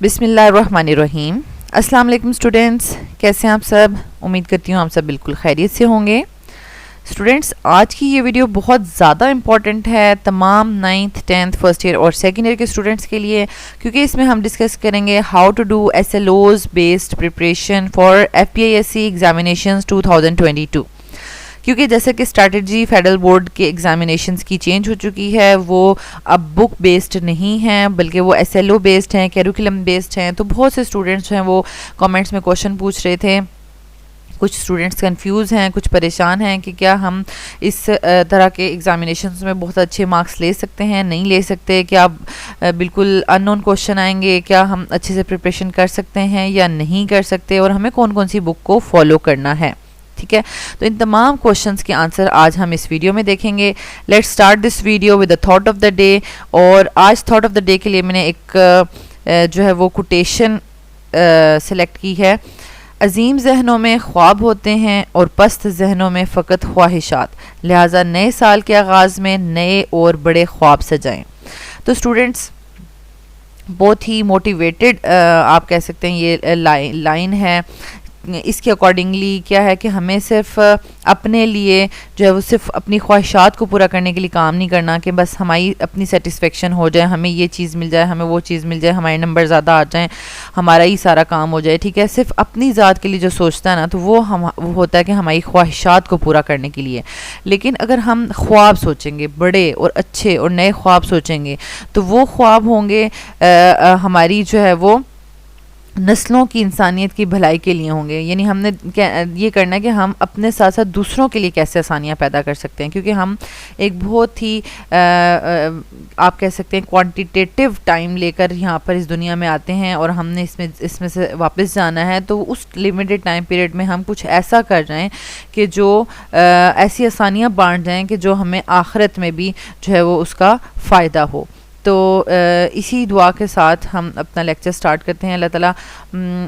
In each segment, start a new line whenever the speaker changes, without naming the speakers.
बिस्मिल्लाहिर्रहमानिर्रहीम। अस्सलाम वालेकुम स्टूडेंट्स, कैसे हैं आप सब। उम्मीद करती हूँ आप सब बिल्कुल खैरियत से होंगे। स्टूडेंट्स, आज की ये वीडियो बहुत ज़्यादा इम्पॉर्टेंट है तमाम 9th 10th फर्स्ट ईयर और सेकेंड ईयर के स्टूडेंट्स के लिए, क्योंकि इसमें हम डिस्कस करेंगे how to do SLOs based preparation for FPISC examinations 2022। क्योंकि जैसे कि स्ट्रैटेजी फेडरल बोर्ड के एग्जामिनेशंस की चेंज हो चुकी है, वो अब बुक बेस्ड नहीं है बल्कि वो SLO बेस्ड हैं, कैरिकुलम बेस्ड हैं। तो बहुत से स्टूडेंट्स हैं वो कमेंट्स में क्वेश्चन पूछ रहे थे। कुछ स्टूडेंट्स कंफ्यूज हैं, कुछ परेशान हैं कि क्या हम इस तरह के एग्जामिनेशंस में बहुत अच्छे मार्क्स ले सकते हैं, नहीं ले सकते, क्या बिल्कुल अननोन क्वेश्चन आएंगे, क्या हम अच्छे से प्रिपरेशन कर सकते हैं या नहीं कर सकते, और हमें कौन कौन सी बुक को फॉलो करना है। ठीक है, तो इन तमाम क्वेश्चंस के आंसर आज हम इस वीडियो में देखेंगे। Let's start this video with the thought of the day. और आज थॉट ऑफ द डे के लिए मैंने एक जो है वो कोटेशन सेलेक्ट की है। अजीम जहनों में ख्वाब होते हैं और पस्त जहनों में फ़कत ख्वाहिशात, लिहाजा नए साल के आगाज़ में नए और बड़े ख्वाब सजाएं। तो स्टूडेंट्स, बहुत ही मोटिवेटेड आप कह सकते हैं ये लाइन है। इसके अकॉर्डिंगली क्या है कि हमें सिर्फ अपने लिए जो है वो सिर्फ अपनी ख्वाहिशात को पूरा करने के लिए काम नहीं करना कि बस हमारी अपनी सेटिस्फेक्शन हो जाए, हमें ये चीज़ मिल जाए, हमें वो चीज़ मिल जाए, हमारे नंबर ज़्यादा आ जाएं, हमारा ही सारा काम हो जाए। ठीक है, सिर्फ अपनी ज़ात के लिए जो सोचता है ना, तो वो होता है कि हमारी ख्वाहिशात को पूरा करने के लिए। लेकिन अगर हम ख्वाब सोचेंगे, बड़े और अच्छे और नए ख्वाब सोचेंगे, तो वो ख्वाब होंगे हमारी जो है वो नस्लों की, इंसानियत की भलाई के लिए होंगे। यानी हमने ये करना है कि हम अपने साथ साथ दूसरों के लिए कैसे आसानियाँ पैदा कर सकते हैं, क्योंकि हम एक बहुत ही आप कह सकते हैं क्वांटिटेटिव टाइम लेकर यहाँ पर इस दुनिया में आते हैं और हमने इसमें से वापस जाना है। तो उस लिमिटेड टाइम पीरियड में हम कुछ ऐसा कर जाएं कि जो ऐसी आसानियाँ बांट जाएँ कि जो हमें आखिरत में भी जो है वो उसका फ़ायदा हो। तो इसी दुआ के साथ हम अपना लेक्चर स्टार्ट करते हैं। अल्लाह ताला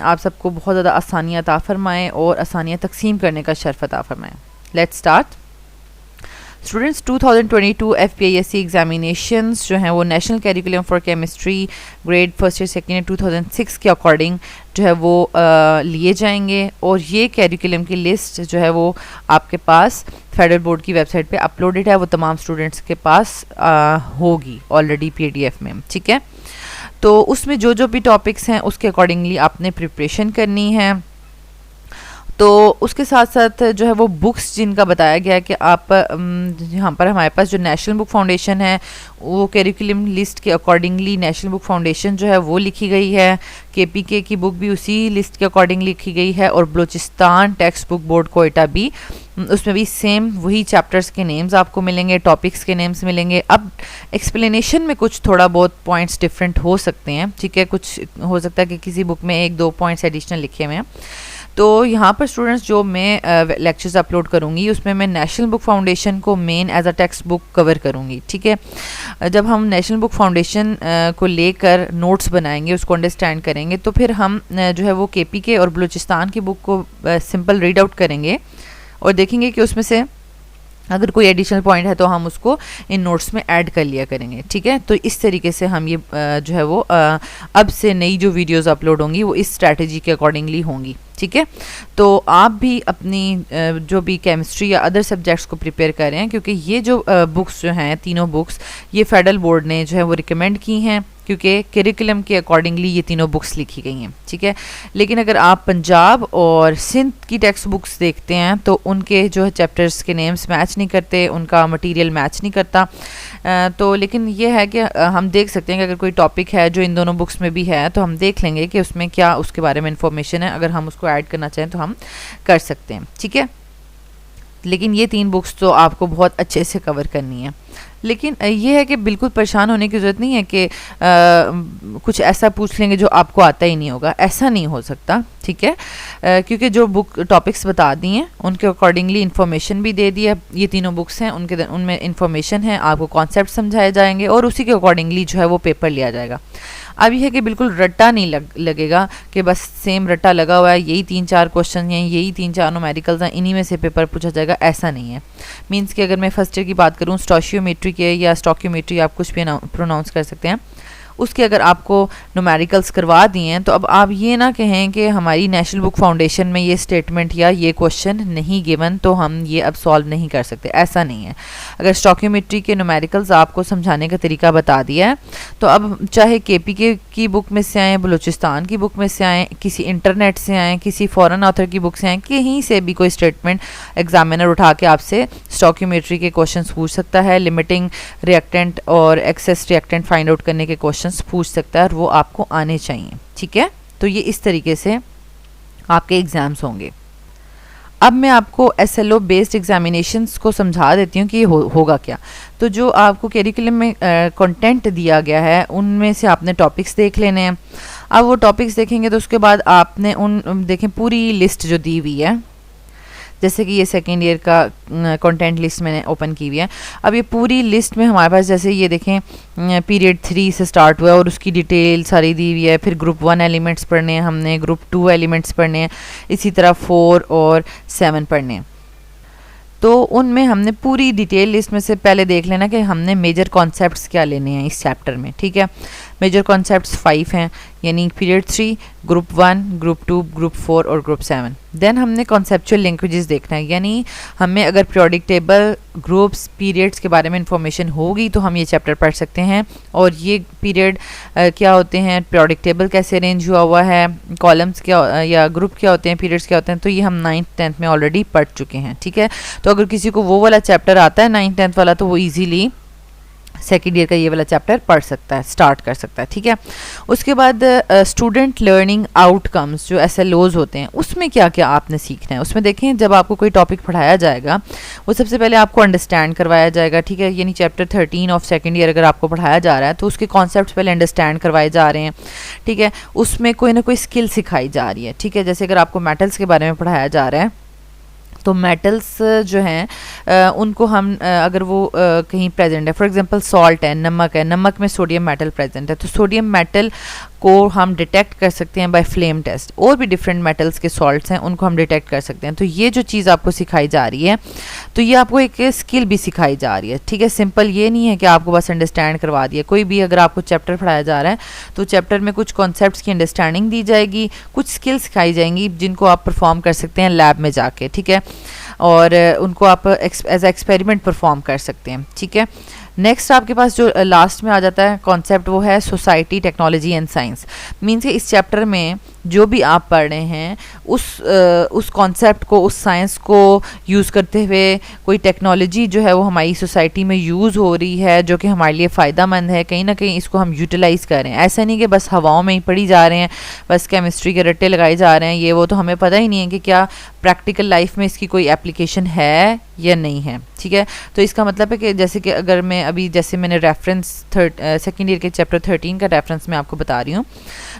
आप सबको बहुत ज़्यादा आसानियाँ अता फ़रमाएँ और आसानियाँ तकसीम करने का शर्फ अता फ़रमाएँ। Let's start. Students, 2022 FPISC examinations जो हैं वो national curriculum for chemistry grade first year second year 2006 के अकॉर्डिंग जो है वो लिए जाएंगे। और ये कैरिकुलम की लिस्ट जो है वो आपके पास फेडरल बोर्ड की वेबसाइट पे अपलोडेड है, वो तमाम स्टूडेंट्स के पास होगी ऑलरेडी PDF में। ठीक है, तो उसमें जो जो भी टॉपिक्स हैं उसके अकॉर्डिंगली आपने प्रिपरेशन करनी है। तो उसके साथ साथ जो है वो बुक्स जिनका बताया गया है कि आप यहाँ पर हमारे पास जो नेशनल बुक फाउंडेशन है वो कैरिकुलम लिस्ट के अकॉर्डिंगली नेशनल बुक फाउंडेशन जो है वो लिखी गई है। KPK की बुक भी उसी लिस्ट के अकॉर्डिंग लिखी गई है। और Balochistan text book board Quetta भी, उसमें भी सेम वही चैप्टर्स के नेम्स आपको मिलेंगे, टॉपिक्स के नेम्स मिलेंगे। अब एक्सप्लेनेशन में कुछ थोड़ा बहुत पॉइंट्स डिफरेंट हो सकते हैं। ठीक है, कुछ हो सकता है कि किसी बुक में 1-2 पॉइंट्स एडिशनल लिखे हुए हैं। तो यहाँ पर स्टूडेंट्स जो मैं लेक्चर्स अपलोड करूँगी उसमें मैं नेशनल बुक फाउंडेशन को main as a textbook cover करूँगी। ठीक है, जब हम नेशनल बुक फाउंडेशन को लेकर नोट्स बनाएंगे, उसको अंडरस्टैंड करेंगे, तो फिर हम जो है वो KPK और बलूचिस्तान की बुक को सिंपल रीड आउट करेंगे और देखेंगे कि उसमें से अगर कोई एडिशनल पॉइंट है तो हम उसको इन नोट्स में ऐड कर लिया करेंगे। ठीक है, तो इस तरीके से हम ये जो है वो अब से नई जो वीडियोस अपलोड होंगी वो इस स्ट्रैटेजी के अकॉर्डिंगली होंगी। ठीक है, तो आप भी अपनी जो भी केमिस्ट्री या अदर सब्जेक्ट्स को प्रिपेयर कर रहे हैं, क्योंकि ये जो बुक्स जो हैं तीनों बुक्स ये फेडरल बोर्ड ने जो है वो रिकमेंड की हैं, क्योंकि करिकुलम के अकॉर्डिंगली ये तीनों बुक्स लिखी गई हैं। ठीक है, लेकिन अगर आप पंजाब और सिंध की टेक्स्ट बुक्स देखते हैं तो उनके जो है चैप्टर्स के नेम्स मैच नहीं करते, उनका मटेरियल मैच नहीं करता। तो लेकिन ये है कि हम देख सकते हैं कि अगर कोई टॉपिक है जो इन दोनों बुक्स में भी है तो हम देख लेंगे कि उसमें क्या उसके बारे में इंफॉर्मेशन है। अगर हम उसको ऐड करना चाहें तो हम कर सकते हैं। ठीक है, लेकिन ये 3 बुक्स तो आपको बहुत अच्छे से कवर करनी है। लेकिन ये है कि बिल्कुल परेशान होने की ज़रूरत नहीं है कि कुछ ऐसा पूछ लेंगे जो आपको आता ही नहीं होगा, ऐसा नहीं हो सकता। ठीक है, क्योंकि जो बुक टॉपिक्स बता दी हैं उनके अकॉर्डिंगली इन्फॉर्मेशन भी दे दी है। ये तीनों बुक्स हैं, उनमें इन्फॉर्मेशन है, आपको कॉन्सेप्ट समझाए जाएंगे और उसी के अकॉर्डिंगली जो है वो पेपर लिया जाएगा। अब यह है कि बिल्कुल रट्टा नहीं लगेगा कि बस सेम रट्टा लगा हुआ है, यही 3-4 क्वेश्चन हैं, यही 3-4 न्यूमेरिकल्स हैं, इन्हीं में से पेपर पूछा जाएगा, ऐसा नहीं है। मीन्स कि अगर मैं फर्स्ट ईयर की बात करूँ, स्टोशियोमेट्री के या स्टॉकियोमेट्री आप कुछ भी प्रोनाउंस कर सकते हैं, उसके अगर आपको न्यूमेरिकल्स करवा दिए हैं तो अब आप ये ना कहें कि हमारी नेशनल बुक फाउंडेशन में ये स्टेटमेंट या ये क्वेश्चन नहीं गिवन तो हम ये अब सॉल्व नहीं कर सकते, ऐसा नहीं है। अगर स्टोकियोमेट्री के न्यूमेरिकल्स आपको समझाने का तरीका बता दिया है तो अब चाहे केपीके की बुक में से आए, बलूचिस्तान की बुक में से आए, किसी इंटरनेट से आए, किसी फॉरेन ऑथर की बुक से आए, कहीं से भी कोई स्टेटमेंट एग्जामिनर उठा के आपसे स्टोकियोमेट्री के क्वेश्चंस पूछ सकता है, लिमिटिंग रिएक्टेंट और एक्सेस रिएक्टेंट फाइंड आउट करने के क्वेश्चंस पूछ सकता है और वो आपको आने चाहिए, ठीक है। तो ये इस तरीके से आपके एग्जाम्स होंगे। अब मैं आपको एसएलओ बेस्ड एग्जामिनेशंस को समझा देती हूँ कि ये होगा क्या। तो जो आपको करिकुलम में कंटेंट दिया गया है उनमें से आपने टॉपिक्स देख लेने हैं। अब वो टॉपिक्स देखेंगे तो उसके बाद आपने देखें पूरी लिस्ट जो दी हुई है, जैसे कि ये सेकेंड ईयर का कंटेंट लिस्ट मैंने ओपन की हुई है। अब ये पूरी लिस्ट में हमारे पास जैसे ये देखें पीरियड 3 से स्टार्ट हुआ है और उसकी डिटेल सारी दी हुई है। फिर ग्रुप 1 एलिमेंट्स पढ़ने हैं हमने, ग्रुप 2 एलिमेंट्स पढ़ने हैं, इसी तरह 4 और 7 पढ़ने हैं। तो उनमें हमने पूरी डिटेल लिस्ट में से पहले देख लेना कि हमने मेजर कॉन्सेप्ट्स क्या लेने हैं इस चैप्टर में, ठीक है। मेजर कॉन्सेप्ट्स 5 हैं, यानी पीरियड 3, ग्रुप 1, ग्रुप 2, ग्रुप 4 और ग्रुप 7। देन हमने कॉन्सेप्चुअल लिंक्वेजेस देखना है, यानी हमें अगर पीरियोडिक टेबल, ग्रुप्स, पीरियड्स के बारे में इंफॉर्मेशन होगी तो हम ये चैप्टर पढ़ सकते हैं। और ये पीरियड क्या होते हैं, पीरियोडिक टेबल कैसे अरेंज हुआ है, कॉलम्स क्या या ग्रुप क्या होते हैं, पीरियड्स क्या होते हैं, तो ये हम 9th 10th में ऑलरेडी पढ़ चुके हैं, ठीक है। तो अगर किसी को वो वाला चैप्टर आता है 9th 10th वाला तो वो ईजीली सेकेंड ईयर का ये वाला चैप्टर पढ़ सकता है, स्टार्ट कर सकता है, ठीक है। उसके बाद स्टूडेंट लर्निंग आउटकम्स जो एसएलओज होते हैं उसमें क्या क्या आपने सीखना है। उसमें देखें जब आपको कोई टॉपिक पढ़ाया जाएगा वो सबसे पहले आपको अंडरस्टैंड करवाया जाएगा, ठीक है। यानी चैप्टर 13 ऑफ सेकेंड ईयर अगर आपको पढ़ाया जा रहा है तो उसके कॉन्सेप्ट पहले अंडरस्टैंड करवाए जा रहे हैं, ठीक है। उसमें कोई ना कोई स्किल सिखाई जा रही है, ठीक है। जैसे अगर आपको मेटल्स के बारे में पढ़ाया जा रहा है तो मेटल्स जो हैं उनको हम अगर वो कहीं प्रेजेंट है, फॉर एग्जांपल सॉल्ट है, नमक में सोडियम मेटल प्रेजेंट है, तो सोडियम मेटल को हम डिटेक्ट कर सकते हैं बाय फ्लेम टेस्ट। और भी डिफरेंट मेटल्स के सॉल्ट्स हैं उनको हम डिटेक्ट कर सकते हैं। तो ये जो चीज़ आपको सिखाई जा रही है तो ये आपको एक स्किल भी सिखाई जा रही है, ठीक है। सिंपल ये नहीं है कि आपको बस अंडरस्टैंड करवा दिया। कोई भी अगर आपको चैप्टर पढ़ाया जा रहा है तो चैप्टर में कुछ कॉन्सेप्ट्स की अंडरस्टैंडिंग दी जाएगी, कुछ स्किल्स सिखाई जाएंगी जिनको आप परफॉर्म कर सकते हैं लैब में जाके, ठीक है। और उनको आप एज एक्सपेरिमेंट परफॉर्म कर सकते हैं, ठीक है। नेक्स्ट आपके पास जो लास्ट में आ जाता है कॉन्सेप्ट वो है society, technology and science. Means कि इस चैप्टर में जो भी आप पढ़ रहे हैं उस कॉन्सेप्ट को, उस साइंस को यूज़ करते हुए कोई टेक्नोलॉजी जो है वो हमारी सोसाइटी में यूज़ हो रही है जो कि हमारे लिए फ़ायदा मंद है, कहीं ना कहीं इसको हम यूटिलाइज़ करें। ऐसा नहीं कि बस हवाओं में ही पढ़ी जा रहे हैं, बस केमिस्ट्री के रट्टे लगाए जा रहे हैं, ये वो, तो हमें पता ही नहीं है कि क्या प्रैक्टिकल लाइफ में इसकी कोई एप्लीकेशन है या नहीं है, ठीक है। तो इसका मतलब है कि जैसे कि अगर मैं अभी जैसे मैंने रेफरेंस सेकेंड ईयर के चैप्टर 13 का रेफरेंस मैं आपको बता रही हूँ,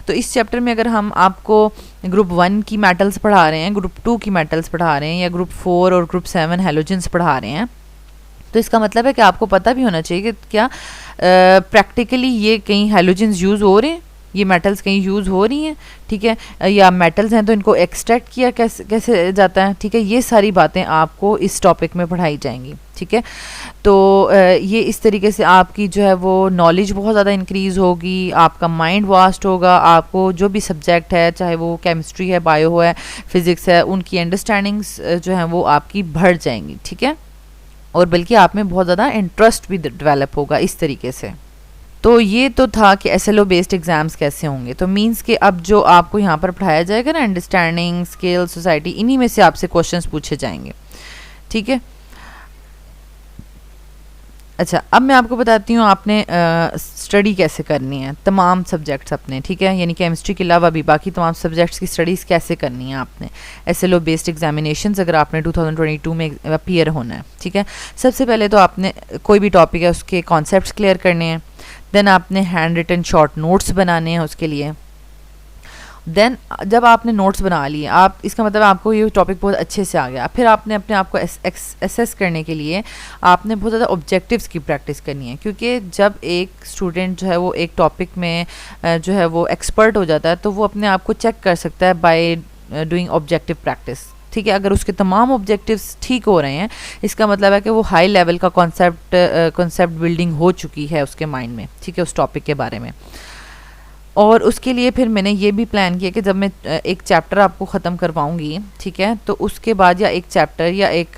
तो इस चैप्टर में अगर हम आपको ग्रुप 1 की मेटल्स पढ़ा रहे हैं, ग्रुप 2 की मेटल्स पढ़ा रहे हैं या ग्रुप 4 और ग्रुप 7 हैलोजेंस पढ़ा रहे हैं, तो इसका मतलब है कि आपको पता भी होना चाहिए कि क्या प्रैक्टिकली ये कहीं हैलोजेंस यूज़ हो रहे हैं, ये मेटल्स कहीं यूज़ हो रही हैं, ठीक है, या मेटल्स हैं तो इनको एक्सट्रैक्ट किया कैसे जाता है, ठीक है। ये सारी बातें आपको इस टॉपिक में पढ़ाई जाएंगी, ठीक है। तो ये इस तरीके से आपकी जो है वो नॉलेज बहुत ज़्यादा इंक्रीज़ होगी, आपका माइंड वास्ट होगा, आपको जो भी सब्जेक्ट है, चाहे वो केमिस्ट्री है, बायो है, फिज़िक्स है, उनकी अंडरस्टैंडिंग्स जो हैं वो आपकी बढ़ जाएंगी, ठीक है। और बल्कि आप में बहुत ज़्यादा इंटरेस्ट भी डेवलप होगा इस तरीके से। तो ये तो था कि एसएलओ बेस्ड एग्जाम्स कैसे होंगे। तो मींस कि अब जो आपको यहाँ पर पढ़ाया जाएगा ना, अंडरस्टैंडिंग, स्किल, सोसाइटी, इन्हीं में से आपसे क्वेश्चंस पूछे जाएंगे, ठीक है। अच्छा, अब मैं आपको बताती हूँ आपने स्टडी कैसे करनी है तमाम सब्जेक्ट्स अपने, ठीक है। यानी केमिस्ट्री के अलावा भी बाकी तमाम सब्जेक्ट्स की स्टडीज़ कैसे करनी है आपने एसएलओ बेस्ड एग्जामिनेशंस अगर आपने 2022 में अपीयर होना है, ठीक है। सबसे पहले तो आपने कोई भी टॉपिक है उसके कॉन्सेप्ट्स क्लियर करने हैं, देन आपने हैंड रिटन शॉर्ट नोट्स बनाने हैं उसके लिए। देन जब आपने नोट्स बना लिए, आप इसका मतलब आपको ये टॉपिक बहुत अच्छे से आ गया, फिर आपने अपने आप को एसेस करने के लिए आपने बहुत ज़्यादा ऑब्जेक्टिव्स की प्रैक्टिस करनी है। क्योंकि जब एक स्टूडेंट जो है वो एक टॉपिक में जो है वो एक्सपर्ट हो जाता है तो वो अपने आप को चेक कर सकता है बाय डूइंग ऑब्जेक्टिव प्रैक्टिस, ठीक है। अगर उसके तमाम ऑब्जेक्टिव्स ठीक हो रहे हैं इसका मतलब है कि वो हाई लेवल का कॉन्सेप्ट बिल्डिंग हो चुकी है उसके माइंड में, ठीक है, उस टॉपिक के बारे में। और उसके लिए फिर मैंने ये भी प्लान किया कि जब मैं एक चैप्टर आपको ख़त्म करवाऊँगी, ठीक है, तो उसके बाद या एक चैप्टर या एक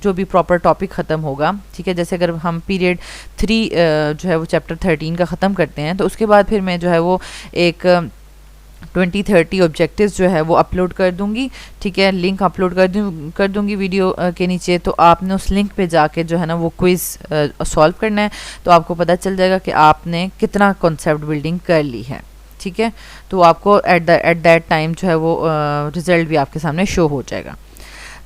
जो भी प्रॉपर टॉपिक ख़त्म होगा, ठीक है, जैसे अगर हम पीरियड 3 जो है वो चैप्टर 13 का ख़त्म करते हैं, तो उसके बाद फिर मैं जो है वो एक 2030 ऑब्जेक्टिव्स जो है वो अपलोड कर दूंगी, ठीक है, लिंक अपलोड कर दूंगी वीडियो के नीचे। तो आपने उस लिंक पे जाके जो है ना वो क्विज़ सॉल्व करना है, तो आपको पता चल जाएगा कि आपने कितना कॉन्सेप्ट बिल्डिंग कर ली है, ठीक है। तो आपको एट दैट टाइम जो है वो रिज़ल्ट भी आपके सामने शो हो जाएगा।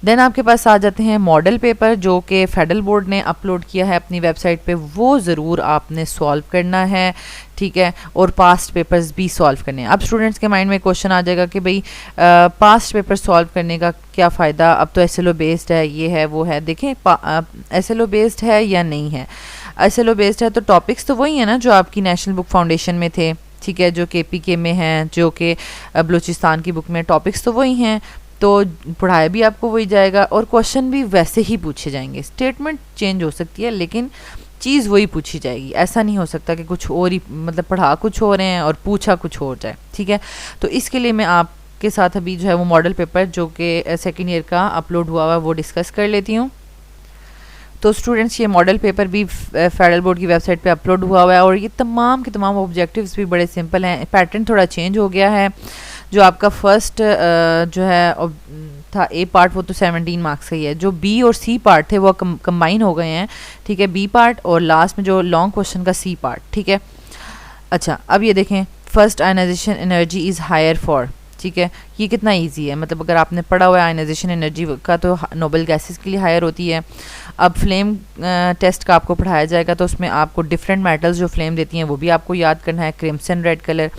देन आपके पास आ जाते हैं मॉडल पेपर, जो कि फेडरल बोर्ड ने अपलोड किया है अपनी वेबसाइट पे, वो ज़रूर आपने सॉल्व करना है, ठीक है, और पास्ट पेपर्स भी सॉल्व करने हैं। अब स्टूडेंट्स के माइंड में क्वेश्चन आ जाएगा कि भाई पास्ट पेपर सॉल्व करने का क्या फ़ायदा, अब तो SLO बेस्ड है, ये है वो है। देखें SLO बेस्ड है या नहीं है। SLO बेस्ड है तो टॉपिक्स तो वही है ना जो आपकी नेशनल बुक फाउंडेशन में थे, ठीक है, जो KPK में हैं, जो कि बलूचिस्तान की बुक में टॉपिक्स तो वही हैं, तो पढ़ाया भी आपको वही जाएगा और क्वेश्चन भी वैसे ही पूछे जाएंगे। स्टेटमेंट चेंज हो सकती है लेकिन चीज़ वही पूछी जाएगी। ऐसा नहीं हो सकता कि कुछ और ही मतलब पढ़ा कुछ हो रहे हैं और पूछा कुछ हो जाए, ठीक है। तो इसके लिए मैं आपके साथ अभी जो है वो मॉडल पेपर जो कि सेकेंड ईयर का अपलोड हुआ है वो डिस्कस कर लेती हूँ। तो स्टूडेंट्स ये मॉडल पेपर भी फेडरल बोर्ड की वेबसाइट पे अपलोड हुआ है और ये तमाम के तमाम ऑब्जेक्टिव्स भी बड़े सिंपल हैं। पैटर्न थोड़ा चेंज हो गया है। जो आपका फर्स्ट जो है था A पार्ट वो तो 17 मार्क्स का ही है। जो B और C पार्ट थे वो कंबाइन हो गए हैं, ठीक है, B पार्ट और लास्ट में जो लॉन्ग क्वेश्चन का C पार्ट, ठीक है। अच्छा, अब ये देखें, first ionisation energy is higher for, ठीक है, ये कितना इजी है। मतलब अगर आपने पढ़ा हुआ है आयनाइजेशन एनर्जी का तो नोबल गैसेस के लिए हायर होती है। अब फ्लेम टेस्ट का आपको पढ़ाया जाएगा तो उसमें आपको डिफरेंट मेटल्स जो फ्लेम देती हैं वो भी आपको याद करना है। क्रिम्सन रेड कलर,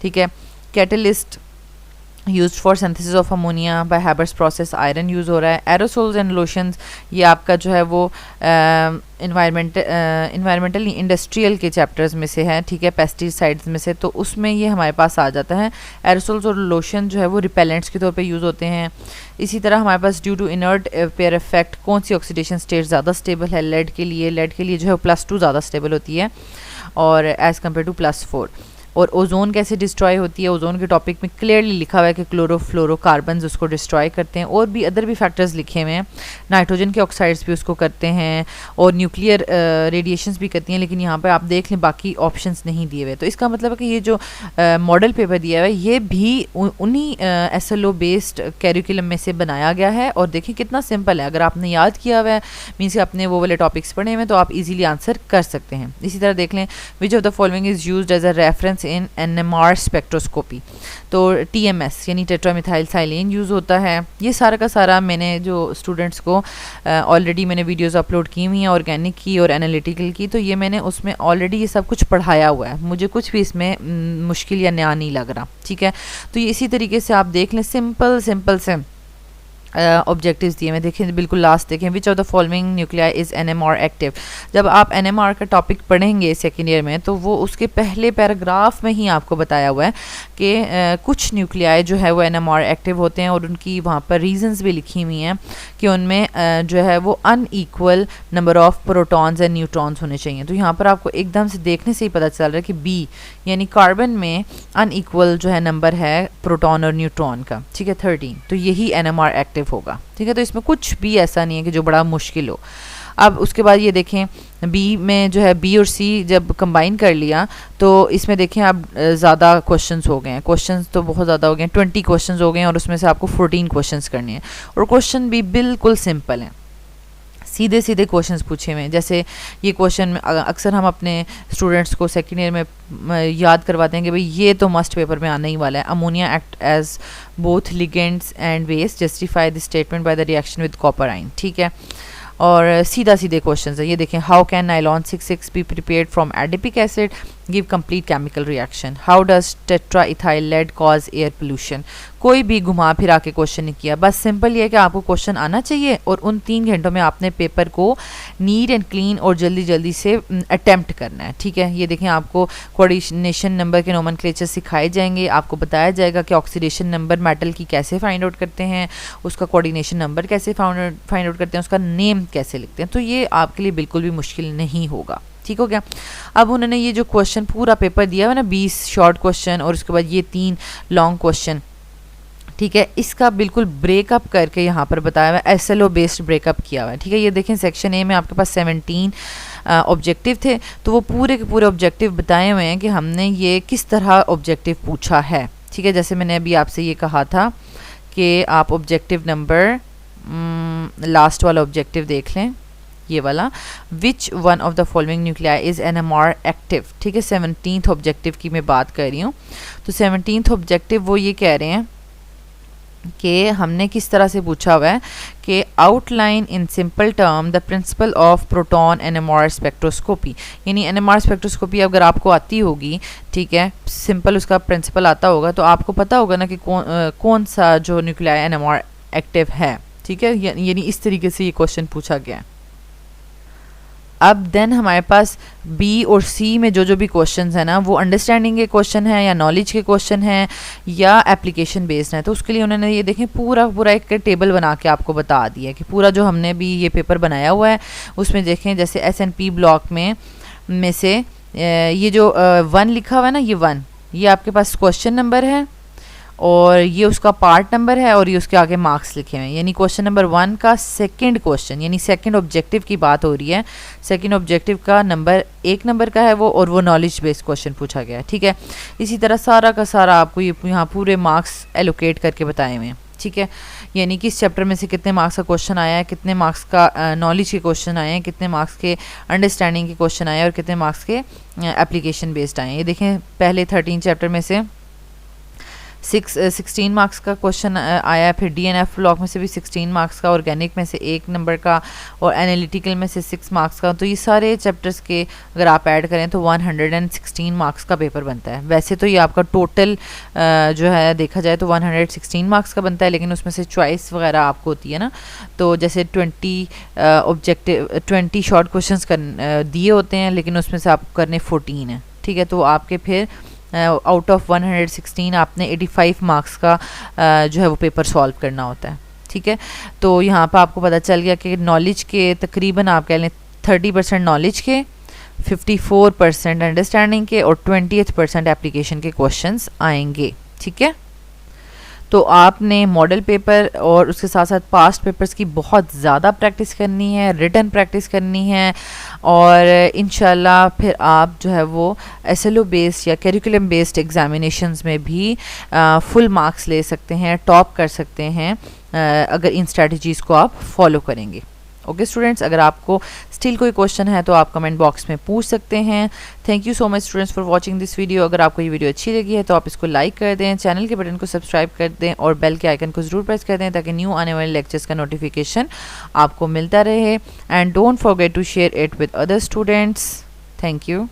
ठीक है। Catalyst use for synthesis of ammonia bye Haber's process, iron use हो रहा है। एरोसोल्स एंड लोशंस, ये आपका जो है वो इन्वायरमेंटल इंडस्ट्रियल के चैप्टर्स में से है, ठीक है, पेस्टिसाइड्स में से, तो उसमें ये हमारे पास आ जाता है। एरोसोल्स और लोशन जो है वो रिपेलेंट्स के तौर पे यूज़ होते हैं। इसी तरह हमारे पास due to inert pair effect कौन सी ऑक्सीडेशन स्टेट ज़्यादा स्टेबल है। लेड के लिए जो है +2 ज़्यादा स्टेबल होती है और एज़ कम्पेयर टू +4। और ओजोन कैसे डिस्ट्रॉय होती है, ओजोन के टॉपिक में क्लियरली लिखा हुआ है कि क्लोरोफ्लोरोकार्बन्स उसको डिस्ट्रॉय करते हैं और भी अदर भी फैक्टर्स लिखे हुए हैं। नाइट्रोजन के ऑक्साइड्स भी उसको करते हैं और न्यूक्लियर रेडिएशंस भी करती हैं, लेकिन यहाँ पे आप देख लें बाकी ऑप्शंस नहीं दिए हुए। तो इसका मतलब है कि ये जो मॉडल पेपर दिया हुआ है ये भी उन्हीं SLO बेस्ड कैरिकुलम में से बनाया गया है। और देखिए कितना सिंपल है, अगर आपने याद किया हुआ है मीन्स कि आपने वो वाले टॉपिक्स पढ़े हुए हैं तो आप इजीली आंसर कर सकते हैं। इसी तरह देख लें, which of the following is used as a reference in NMR spectroscopy, तो TMS यानी टेट्रामिथाइल साइलेन यूज़ होता है। ये सारा का सारा मैंने जो स्टूडेंट्स को ऑलरेडी मैंने वीडियोस अपलोड की हुई हैं ऑर्गेनिक की और एनालिटिकल की, तो ये मैंने उसमें ऑलरेडी ये सब कुछ पढ़ाया हुआ है, मुझे कुछ भी इसमें मुश्किल या नया नहीं लग रहा, ठीक है। तो ये इसी तरीके से आप देख लें, सिंपल से ऑब्जेक्टिव्स दिए मैं देखें, बिल्कुल लास्ट देखें, विच of the following nuclei is NMR active. जब आप NMR का टॉपिक पढ़ेंगे सेकेंड ईयर में तो वो उसके पहले पैराग्राफ में ही आपको बताया हुआ है कि कुछ न्यूक्लियाई जो है वो NMR एक्टिव होते हैं और उनकी वहाँ पर रीजंस भी लिखी हुई हैं कि उनमें जो है वो unequal number of protons and neutrons होने चाहिए। तो यहाँ पर आपको एकदम से देखने से ही पता चल रहा है कि B यानी कार्बन में अनईक्वल जो है नंबर है प्रोटॉन और न्यूट्रॉन का, ठीक है, 13, तो यही NMR एक्टिव होगा, ठीक है। तो इसमें कुछ भी ऐसा नहीं है कि जो बड़ा मुश्किल हो। अब उसके बाद ये देखें, बी में जो है B और C जब कंबाइन कर लिया तो इसमें देखें अब ज़्यादा क्वेश्चंस हो गए हैं, क्वेश्चंस तो बहुत ज़्यादा हो गए हैं, 20 क्वेश्चंस हो गए हैं और उसमें से आपको 14 क्वेश्चंस करने हैं और क्वेश्चन भी बिल्कुल सिंपल हैं, सीधे सीधे क्वेश्चंस पूछे हुए हैं। जैसे ये क्वेश्चन अक्सर हम अपने स्टूडेंट्स को सेकेंड ईयर में याद करवाते हैं कि भाई ये तो मस्ट पेपर में आने ही वाला है। Ammonia act as both ligands and वेस्ट, justify the statement by the reaction with copper ion, ठीक है। और सीधे क्वेश्चन है, ये देखें, how can nylon 6,6 be prepared from adipic acid, give complete chemical reaction, how does tetraethyl lead cause air pollution. कोई भी घुमा फिरा के क्वेश्चन नहीं किया, बस सिंपल ये है कि आपको क्वेश्चन आना चाहिए और उन 3 घंटों में आपने पेपर को नीट एंड क्लीन और जल्दी से अटेम्प्ट करना है, ठीक है। ये देखें, आपको कोऑर्डिनेशन नंबर के नोमेनक्लेचर सिखाए जाएंगे, आपको बताया जाएगा कि ऑक्सीडेशन नंबर मेटल की कैसे फाइंड आउट करते हैं, उसका कोऑर्डिनेशन नंबर कैसे फाइंड आउट करते हैं, उसका नेम कैसे लिखते हैं। तो ये आपके लिए बिल्कुल भी मुश्किल नहीं होगा, ठीक हो गया। अब उन्होंने ये जो क्वेश्चन पूरा पेपर दिया हुआ ना 20 शॉर्ट क्वेश्चन और उसके बाद ये 3 लॉन्ग क्वेश्चन, ठीक है, इसका बिल्कुल ब्रेकअप करके यहाँ पर बताया हुआ है, एसएलओ बेस्ड ब्रेकअप किया हुआ है। ठीक है, ये देखें सेक्शन ए में आपके पास 17 ऑब्जेक्टिव थे, तो वो पूरे के पूरे ऑब्जेक्टिव बताए हुए हैं कि हमने ये किस तरह ऑब्जेक्टिव पूछा है। ठीक है, जैसे मैंने अभी आपसे ये कहा था कि आप ऑब्जेक्टिव नंबर लास्ट वाला ऑब्जेक्टिव देख लें, ये वाला, which one of the following nuclei is NMR active. ठीक है, 17th ऑब्जेक्टिव की मैं बात कर रही हूँ। तो 17th ऑब्जेक्टिव वो ये कह रहे हैं कि हमने किस तरह से पूछा हुआ है कि outline in simple term the principle of proton NMR spectroscopy. यानी NMR स्पेक्ट्रोस्कोपी अगर आपको आती होगी, ठीक है, सिंपल उसका प्रिंसिपल आता होगा, तो आपको पता होगा ना कि कौन सा जो न्यूक्लियाई NMR एक्टिव है। ठीक है, यानी इस तरीके से ये क्वेश्चन पूछा गया है। अब देन हमारे पास बी और सी में जो भी क्वेश्चंस हैं ना, वो अंडरस्टैंडिंग के क्वेश्चन हैं या नॉलेज के क्वेश्चन हैं या एप्लीकेशन बेस्ड हैं। तो उसके लिए उन्होंने ये देखें पूरा एक टेबल बना के आपको बता दिया कि पूरा जो हमने भी ये पेपर बनाया हुआ है उसमें देखें, जैसे SNP ब्लॉक में से ये जो 1 लिखा हुआ है ना, ये 1, ये आपके पास क्वेश्चन नंबर है और ये उसका पार्ट नंबर है और ये उसके आगे मार्क्स लिखे हुए हैं। यानी क्वेश्चन नंबर 1 का सेकंड क्वेश्चन, यानी सेकंड ऑब्जेक्टिव की बात हो रही है। सेकंड ऑब्जेक्टिव का नंबर 1 नंबर का है वो, और वो नॉलेज बेस्ड क्वेश्चन पूछा गया है। ठीक है, इसी तरह सारा का सारा आपको ये यहाँ पूरे मार्क्स एलोकेट करके बताए हुए हैं। ठीक है, यानी कि इस चैप्टर में से कितने मार्क्स का क्वेश्चन आया है, कितने मार्क्स का नॉलेज के क्वेश्चन आए हैं, कितने मार्क्स के अंडरस्टैंडिंग के क्वेश्चन आए हैं और कितने मार्क्स के एप्लीकेशन बेस्ड आए हैं। ये देखें पहले 13 चैप्टर में से 16 मार्क्स का क्वेश्चन आया, फिर DNF ब्लॉक में से भी 16 मार्क्स का, ऑर्गेनिक में से 1 नंबर का और एनालिटिकल में से 6 मार्क्स का। तो ये सारे चैप्टर्स के अगर आप ऐड करें तो 116 मार्क्स का पेपर बनता है। वैसे तो ये आपका टोटल जो है देखा जाए तो 116 मार्क्स का बनता है, लेकिन उसमें से चॉइस वगैरह आपको होती है ना, तो जैसे 20 शॉर्ट क्वेश्चन दिए होते हैं, लेकिन उसमें से आपको करने 14 है। ठीक है, तो आपके फिर आउट ऑफ 116 आपने 85 मार्क्स का जो है वो पेपर सॉल्व करना होता है। ठीक है, तो यहाँ पर आपको पता चल गया कि नॉलेज के तकरीबन आप कह लें 30% नॉलेज के, 54% अंडरस्टैंडिंग के और 20% एप्लीकेशन के क्वेश्चंस आएंगे। ठीक है, तो आपने मॉडल पेपर और उसके साथ साथ पास्ट पेपर्स की बहुत ज़्यादा प्रैक्टिस करनी है, रिटन प्रैक्टिस करनी है, और इंशाल्लाह फिर आप जो है वो SLO बेस्ड या करिकुलम बेस्ड एग्जामिनेशंस में भी फुल मार्क्स ले सकते हैं, टॉप कर सकते हैं अगर इन स्ट्रेटजीज़ को आप फॉलो करेंगे। ओके स्टूडेंट्स, अगर आपको स्टिल कोई क्वेश्चन है तो आप कमेंट बॉक्स में पूछ सकते हैं। Thank you so much students for watching this video. अगर आपको ये वीडियो अच्छी लगी है तो आप इसको लाइक कर दें, चैनल के बटन को सब्सक्राइब कर दें और बेल के आइकन को ज़रूर प्रेस कर दें ताकि न्यू आने वाले लेक्चर्स का नोटिफिकेशन आपको मिलता रहे। And don't forget to share it with other students. Thank you.